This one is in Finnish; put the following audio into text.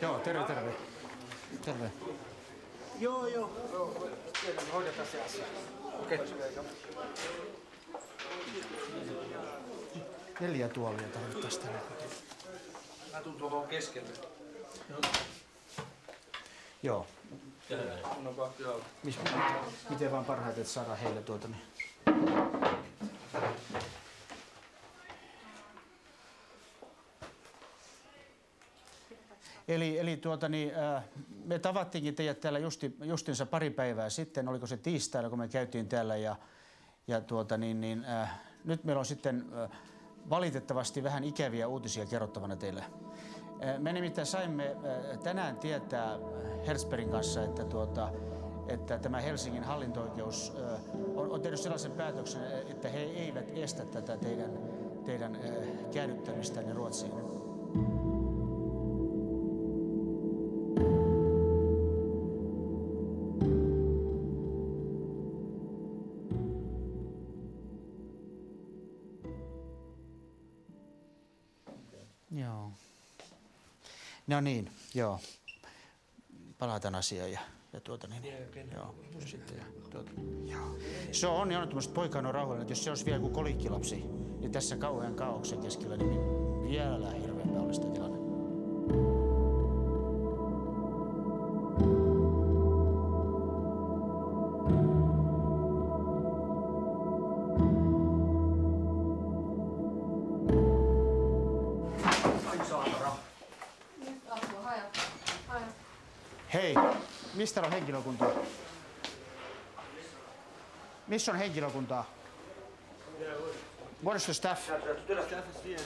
Joo, terve, terve. Terve. Joo. Hoidetaan se asia. Okei. 4 tuolia tarvittaisiin tänne. Mä tuun tuohon keskelle. Joo. Mun on pakko olla. Miten vaan parhaiten, että saadaan heille tuota niin. Eli me tavattiinkin teidät täällä justinsa pari päivää sitten, oliko se tiistaina, kun me käytiin täällä ja nyt meillä on sitten valitettavasti vähän ikäviä uutisia kerrottavana teille. Me nimittäin saimme tänään tietää Herzbergin kanssa, että tämä Helsingin hallinto-oikeus on tehnyt sellaisen päätöksen, että he eivät estä tätä teidän käännyttämistänne Ruotsiin. Joo. No niin, joo. Palataan asiaan joo. Sitten, joo. Se on onnettomasti poika on rauhallinen, että jos se olisi vielä kuin kolikkilapsi, niin tässä kauhean kaaoksen keskellä niin vielä hirveämpää olisi tämä tilanne. Hei, mistä on henkilökuntaa? Missä on henkilökuntaa? What is the staff? The staff is here.